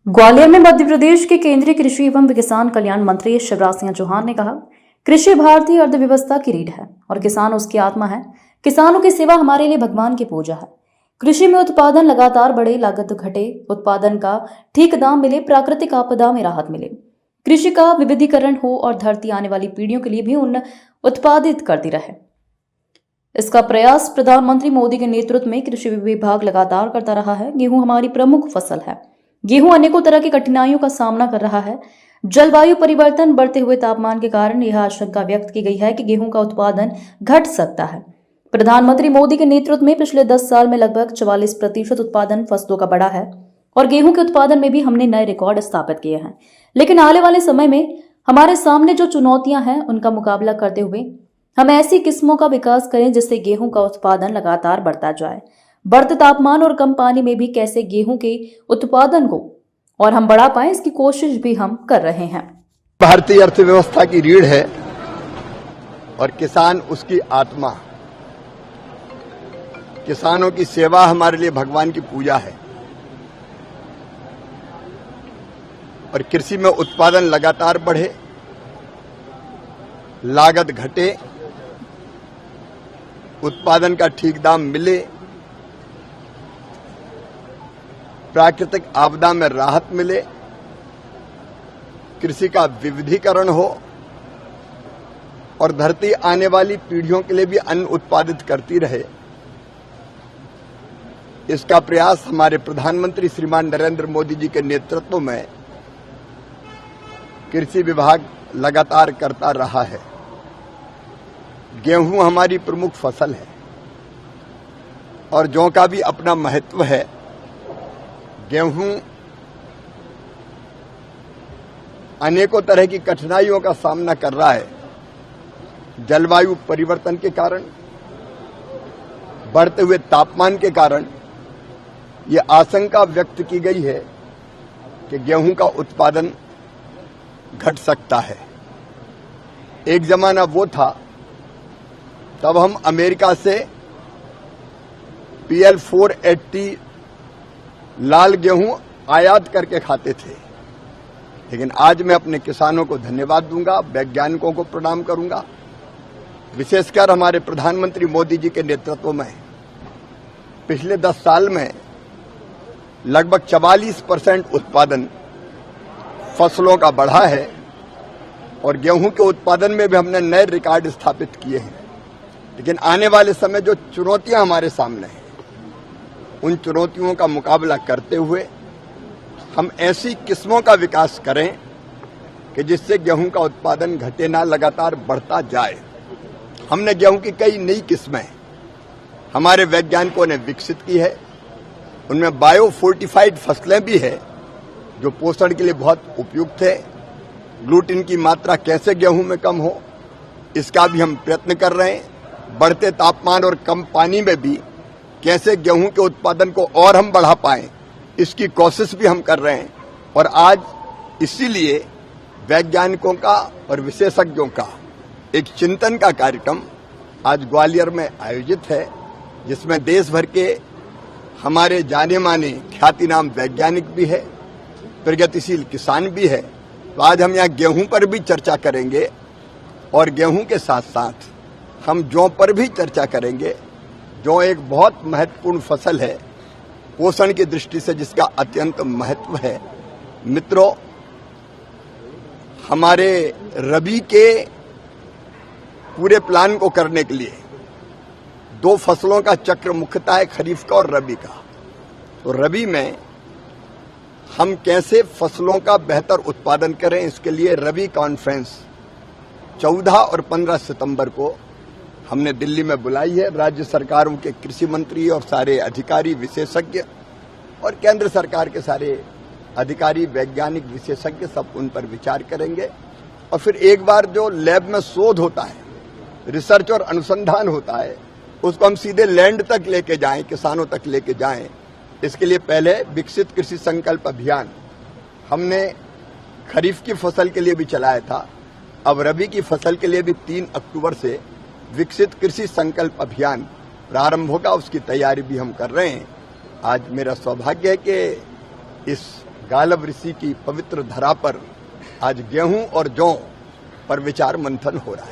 ग्वालियर में मध्य प्रदेश के केंद्रीय कृषि एवं किसान कल्याण मंत्री शिवराज सिंह चौहान ने कहा, कृषि भारतीय अर्थव्यवस्था की रीढ़ है और किसान उसकी आत्मा है। किसानों की सेवा हमारे लिए भगवान की पूजा है। कृषि में उत्पादन लगातार बढ़े, लागत घटे, उत्पादन का ठीक दाम मिले, प्राकृतिक आपदा में राहत मिले, कृषि का विविधीकरण हो और धरती आने वाली पीढ़ियों के लिए भी उन उत्पादित करती रहे। इसका प्रयास प्रधानमंत्री मोदी के नेतृत्व में कृषि विभाग लगातार करता रहा है। गेहूं हमारी प्रमुख फसल है। गेहूं अनेकों तरह की कठिनाइयों का सामना कर रहा है। जलवायु परिवर्तन, बढ़ते हुए तापमान के कारण यह आशंका व्यक्त की गई है कि गेहूं का उत्पादन घट सकता है। प्रधानमंत्री मोदी के नेतृत्व में पिछले 10 साल में लगभग 44% उत्पादन फसलों का बढ़ा है और गेहूं के उत्पादन में भी हमने नए रिकॉर्ड स्थापित किए हैं। लेकिन आने वाले समय में हमारे सामने जो चुनौतियां हैं, उनका मुकाबला करते हुए हम ऐसी किस्मों का विकास करें जिससे गेहूं का उत्पादन लगातार बढ़ता जाए। बढ़ते तापमान और कम पानी में भी कैसे गेहूं के उत्पादन को और हम बढ़ा पाएं, इसकी कोशिश भी हम कर रहे हैं। भारतीय अर्थव्यवस्था की रीढ़ है और किसान उसकी आत्मा। किसानों की सेवा हमारे लिए भगवान की पूजा है और कृषि में उत्पादन लगातार बढ़े, लागत घटे, उत्पादन का ठीक दाम मिले, प्राकृतिक आपदा में राहत मिले, कृषि का विविधीकरण हो और धरती आने वाली पीढ़ियों के लिए भी अन्न उत्पादित करती रहे। इसका प्रयास हमारे प्रधानमंत्री श्रीमान नरेंद्र मोदी जी के नेतृत्व में कृषि विभाग लगातार करता रहा है। गेहूं हमारी प्रमुख फसल है और जौ का भी अपना महत्व है। गेहूं अनेकों तरह की कठिनाइयों का सामना कर रहा है। जलवायु परिवर्तन के कारण, बढ़ते हुए तापमान के कारण ये आशंका व्यक्त की गई है कि गेहूं का उत्पादन घट सकता है। एक जमाना वो था तब हम अमेरिका से PL 480 लाल गेहूं आयात करके खाते थे, लेकिन आज मैं अपने किसानों को धन्यवाद दूंगा, वैज्ञानिकों को प्रणाम करूंगा। विशेषकर हमारे प्रधानमंत्री मोदी जी के नेतृत्व में पिछले 10 साल में लगभग 44% उत्पादन फसलों का बढ़ा है और गेहूं के उत्पादन में भी हमने नए रिकॉर्ड स्थापित किए हैं। लेकिन आने वाले समय जो चुनौतियां हमारे सामने हैं, उन चुनौतियों का मुकाबला करते हुए हम ऐसी किस्मों का विकास करें कि जिससे गेहूं का उत्पादन घटे ना, लगातार बढ़ता जाए। हमने गेहूं की कई नई किस्में हमारे वैज्ञानिकों ने विकसित की है। उनमें बायो फोर्टिफाइड फसलें भी है जो पोषण के लिए बहुत उपयुक्त है। ग्लूटीन की मात्रा कैसे गेहूं में कम हो, इसका भी हम प्रयत्न कर रहे हैं। बढ़ते तापमान और कम पानी में भी कैसे गेहूं के उत्पादन को और हम बढ़ा पाएं, इसकी कोशिश भी हम कर रहे हैं। और आज इसीलिए वैज्ञानिकों का और विशेषज्ञों का एक चिंतन का कार्यक्रम आज ग्वालियर में आयोजित है, जिसमें देश भर के हमारे जाने माने ख्यातिनाम वैज्ञानिक भी है, प्रगतिशील किसान भी है। तो आज हम यहाँ गेहूं पर भी चर्चा करेंगे और गेहूं के साथ साथ हम जौ पर भी चर्चा करेंगे। जौ एक बहुत महत्वपूर्ण फसल है पोषण की दृष्टि से, जिसका अत्यंत महत्व है। मित्रों, हमारे रबी के पूरे प्लान को करने के लिए 2 फसलों का चक्र मुख्यतः है, खरीफ का और रबी का। तो रबी में हम कैसे फसलों का बेहतर उत्पादन करें, इसके लिए रबी कॉन्फ्रेंस 14 और 15 सितंबर को हमने दिल्ली में बुलाई है। राज्य सरकारों के कृषि मंत्री और सारे अधिकारी, विशेषज्ञ और केंद्र सरकार के सारे अधिकारी, वैज्ञानिक, विशेषज्ञ सब उन पर विचार करेंगे। और फिर एक बार जो लैब में शोध होता है, रिसर्च और अनुसंधान होता है, उसको हम सीधे लैंड तक लेके जाएं, किसानों तक लेके जाएं। इसके लिए पहले विकसित कृषि संकल्प अभियान हमने खरीफ की फसल के लिए भी चलाया था। अब रबी की फसल के लिए भी 3 अक्टूबर से विकसित कृषि संकल्प अभियान प्रारंभ होगा, उसकी तैयारी भी हम कर रहे हैं। आज मेरा सौभाग्य है कि इस गालब ऋषि की पवित्र धरा पर आज गेहूं और जौ पर विचार मंथन हो रहा है।